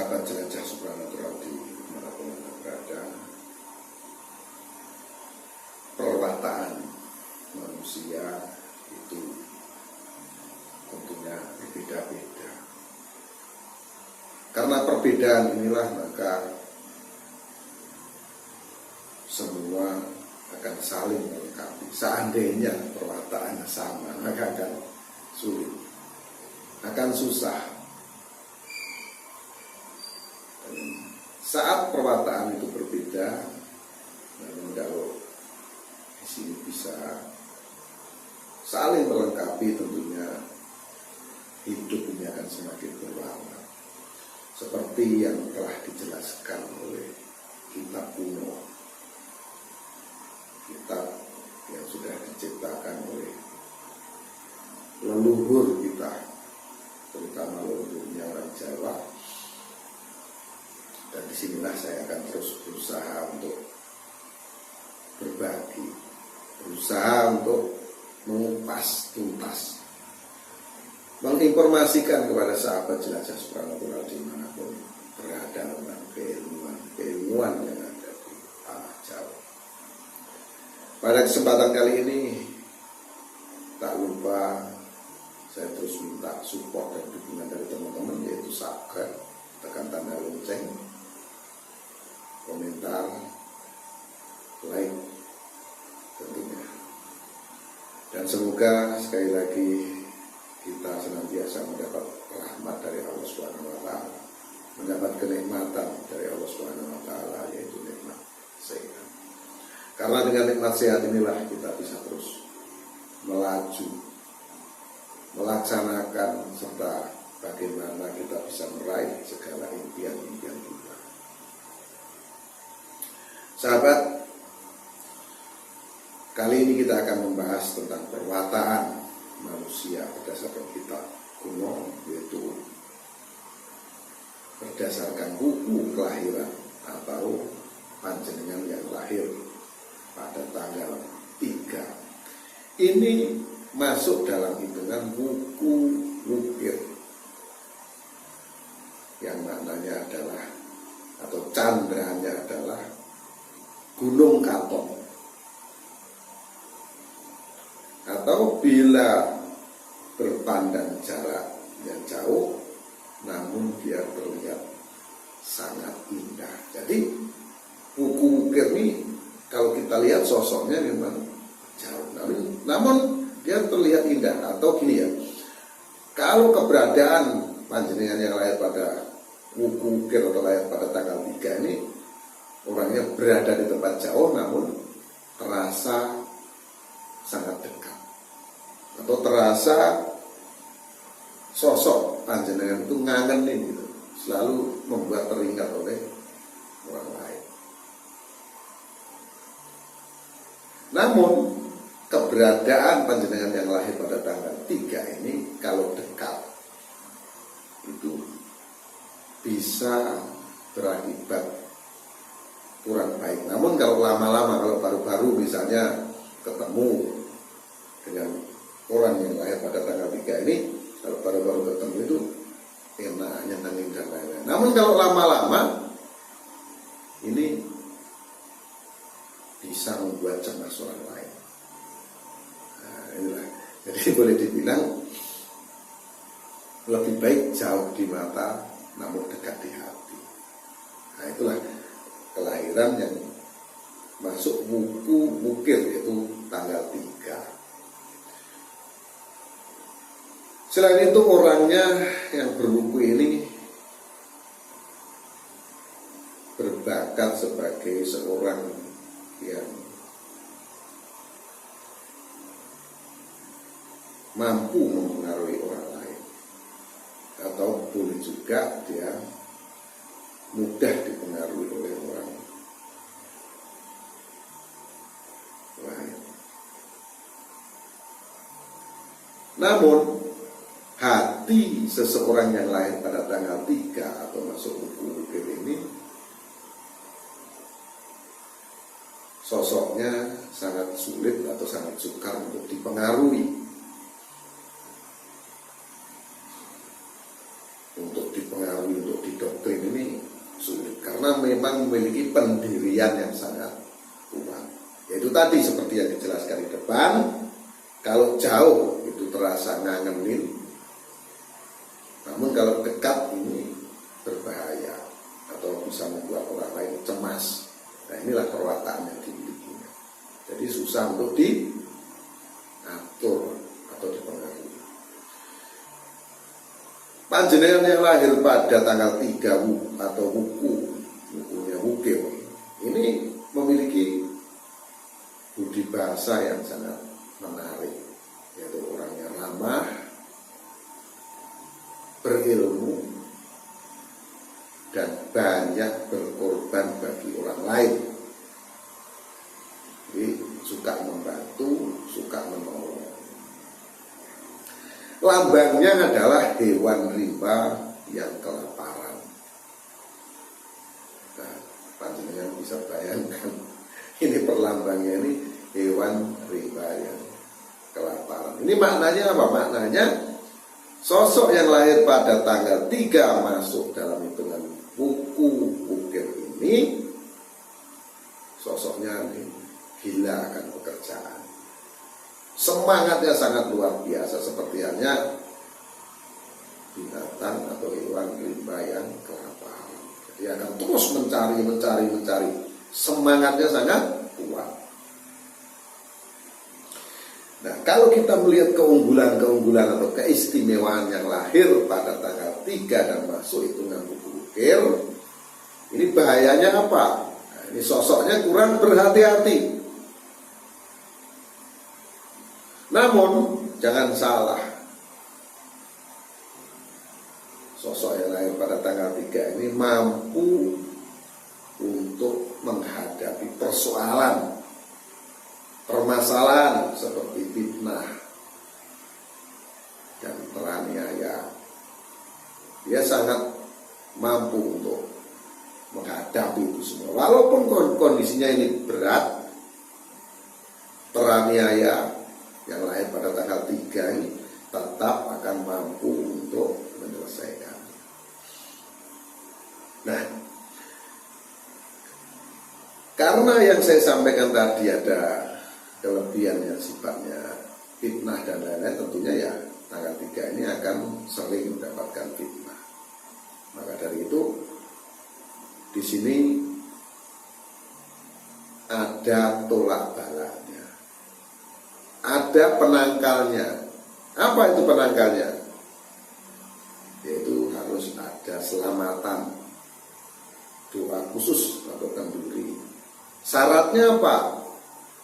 sahabat jelajah supranatural di manapun Anda berada, perwataan manusia itu tentunya berbeda-beda. Karena perbedaan inilah maka semua akan saling melengkapi. Seandainya perwataannya sama, maka akan sulit, akan susah. Dan saat perwataan itu berbeda, namun kalau di sini bisa saling melengkapi, tentunya hidup ini akan semakin berwarna. Seperti yang telah dijelaskan oleh kitab kuno, kitab yang sudah diciptakan oleh leluhur kita, terutama leluhurnya orang Jawa. Dan disinilah saya akan terus berusaha untuk berbagi, berusaha untuk mengupas tuntas, menginformasikan kepada sahabat jelajah supranatural dimanapun berada tentang keilmuan yang ada di tanah Jawa. Pada kesempatan kali ini, tak lupa saya terus minta support dan dukungan dari teman-teman, yaitu subscribe, tekan tanda lonceng, komentar, like tentunya. Dan semoga sekali lagi kita senantiasa mendapat rahmat dari Allah Subhanahu wa taala, mendapat kenikmatan dari Allah Subhanahu wa taala, yaitu nikmat sehat. Karena dengan nikmat sehat inilah kita bisa terus melaju, melaksanakan, serta bagaimana kita bisa meraih segala impian-impian kita. Sahabat, kali ini kita akan membahas tentang perwataan manusia berdasarkan kitab kuno, yaitu berdasarkan buku kelahiran atau panjenengan yang lahir pada tanggal 3. Ini masuk dalam hitungan buku wukir, yang maknanya adalah, atau candranya adalah Gunung Katon. Atau bila berpandang jarak yang jauh, namun dia terlihat sangat indah. Jadi buku wukir ini kalau kita lihat sosoknya memang jauh, namun dia terlihat indah. Atau gini ya, kalau keberadaan panjenengan yang lahir pada buku wukir atau lahir pada tanggal 3 ini, orangnya berada di tempat jauh namun terasa sangat dekat, atau terasa sosok panjenengan itu ngangenin gitu, selalu membuat teringat oleh orang lain. Namun keberadaan panjenengan yang lahir pada tanggal 3 ini kalau dekat itu bisa berakibat kurang baik. Namun kalau lama-lama, kalau baru-baru misalnya ketemu dengan orang yang lahir pada tanggal 3 ini, kalau baru-baru ketemu itu enak, nyenengin dan lain-lain. Namun kalau lama-lama ini bisa membuat cemas orang lain. Nah, inilah. Jadi boleh dibilang lebih baik jauh di mata namun dekat di hati. Nah, itulah kelahiran yang masuk buku wukir, yaitu tanggal 3. Selain itu, orangnya yang berbuku ini berbakat sebagai seorang yang mampu mempengaruhi orang lain, atau boleh juga dia mudah dipengaruhi oleh orang lain. Namun hati seseorang yang lahir pada tanggal 3 atau masuk buku wukir ini, sosoknya sangat sulit atau sangat sukar untuk dipengaruhi. Untuk dipengaruhi, untuk didoktrin ini sulit karena memang memiliki pendirian yang sangat kuat. Yaitu tadi seperti yang dijelaskan di depan, kalau jauh itu terasa ngangenin, namun kalau dekat ini berbahaya atau bisa membuat orang lain cemas. Nah inilah perwataan yang dimilikinya. Jadi susah untuk diatur atau dipengaruhi. Panjenengan yang lahir pada tanggal 3 atau wukunya wukil, ini memiliki budi bahasa yang sangat menarik, yaitu orangnya ramah, berilmu, dan banyak berkorban bagi orang lain. Jadi suka membantu, suka menolong. Lambangnya adalah hewan rimba yang kelaparan. Nah, panjenengan bisa bayangkan, ini perlambangnya ini hewan rimba yang kelaparan. Ini maknanya apa? Maknanya sosok yang lahir pada tanggal 3 masuk dalam hitungan wuku wukil ini, sosoknya ini gila akan pekerjaan. Semangatnya sangat luar biasa, seperti halnya binatang atau hewan rimba yang kelaparan. Jadi akan terus mencari. Semangatnya sangat kuat. Nah, kalau kita melihat keunggulan atau keistimewaan yang lahir pada tanggal 3 dan masuk hitungan wuku wukil, ini bahayanya apa? Nah, ini sosoknya kurang berhati-hati. Namun jangan salah, sosok yang lahir pada tanggal 3 ini mampu untuk menghadapi permasalahan seperti fitnah dan teraniaya. Dia sangat mampu untuk menghadapi itu semua. Walaupun kondisinya ini berat, teraniaya yang lahir pada tanggal 3 ini tetap akan mampu untuk menyelesaikan. Nah, karena yang saya sampaikan tadi ada kelebihan yang sifatnya fitnah dan lain-lain, tentunya ya tanggal 3 ini akan sering mendapatkan fitnah. Maka dari itu di sini ada tolak balaknya. Ada penangkalnya. Apa itu penangkalnya? Yaitu harus ada selamatan, doa khusus atau kenduri. Syaratnya apa?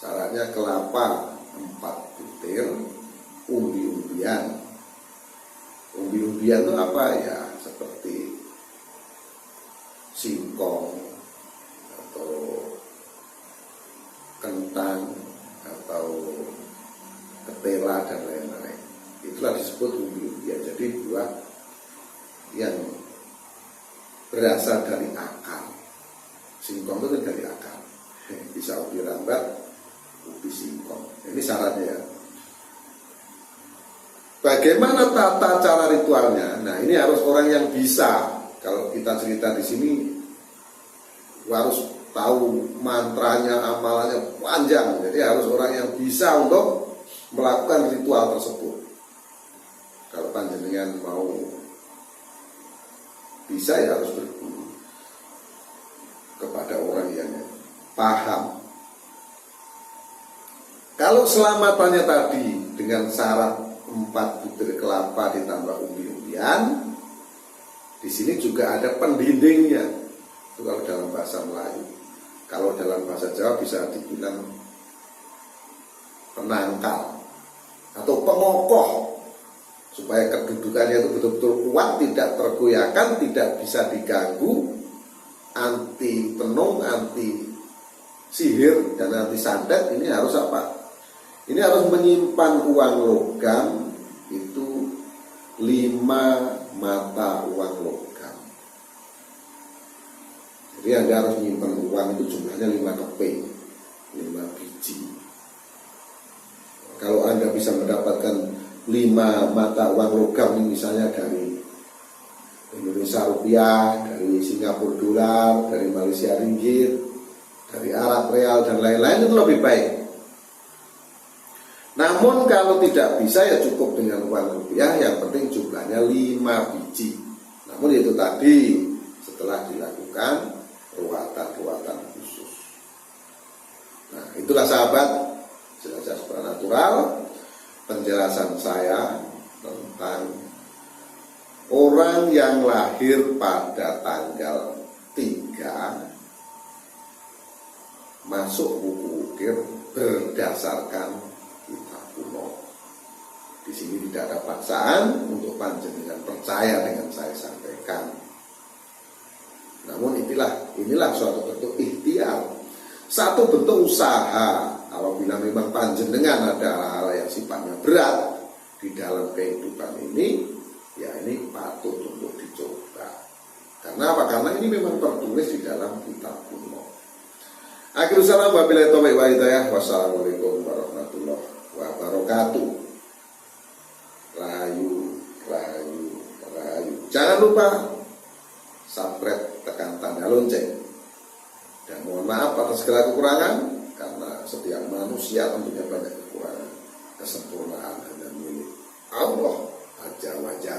Syaratnya kelapa 4 butir, umbi-umbian. Umbi-umbian itu apa ya? Seperti singkong atau kentang atau ketela dan lain-lain. Itulah disebut umbi-umbian. Jadi buah yang berasal dari akar. Singkong itu kan dari akar. Bisa ubi rambat, ubi singkong. Ini syaratnya ya. Bagaimana tata cara ritualnya? Nah, ini harus orang yang bisa. Kalau kita cerita di sini harus tahu mantranya, amalannya panjang. Jadi harus orang yang bisa untuk melakukan ritual tersebut. Kalau panjenengan mau bisa ya harus berguru kepada orang yang paham. Kalau selamatannya tadi dengan syarat 4 butir kelapa ditambah umbi-umbian, di sini juga ada pendindingnya. Itu kalau dalam bahasa Melayu. Kalau dalam bahasa Jawa bisa dibilang penangkal atau pengokoh, supaya kedudukannya itu betul-betul kuat, tidak tergoyahkan, tidak bisa diganggu, anti tenung, anti sihir dan anti santet. Ini harus apa? Ini harus menyimpan uang logam itu 5 mata uang logam. Jadi Anda harus menyimpan uang itu jumlahnya 5 keping, 5 biji. Kalau Anda bisa mendapatkan 5 mata uang logam, misalnya dari Indonesia Indonesia rupiah, dari Singapura dolar, dari Malaysia ringgit, dari Arab real dan lain-lain itu lebih baik. Namun kalau tidak bisa ya cukup dengan uang rupiah, yang penting jumlahnya 5 biji. Namun itu tadi setelah dilakukan ruatan-ruatan khusus. Nah, itulah sahabat jelajah supranatural penjelasan saya tentang orang yang lahir pada tanggal 3 masuk buku ukir berdasarkan kitab kuno. Di sini tidak ada paksaan untuk panjenengan percaya dengan saya sampaikan. Namun inilah suatu bentuk ikhtiar, satu bentuk usaha. Apabila memang panjenengan ada hal-hal yang sifatnya berat di dalam kehidupan ini, ya ini patut untuk dicoba. Karena apa? Karena ini memang tertulis di dalam kitab kuno. Akhirul salam wabillahi taufiq wal hidayah. Wassalamualaikum warahmatullahi wabarakatuh. Rahayu, rahayu, rahayu. Jangan lupa subscribe, tekan tanda lonceng. Dan mohon maaf atas segala kekurangan, karena setiap manusia tentunya banyak kekurangan. Kesempurnaan hanya milik Allah Azza wa Jalla.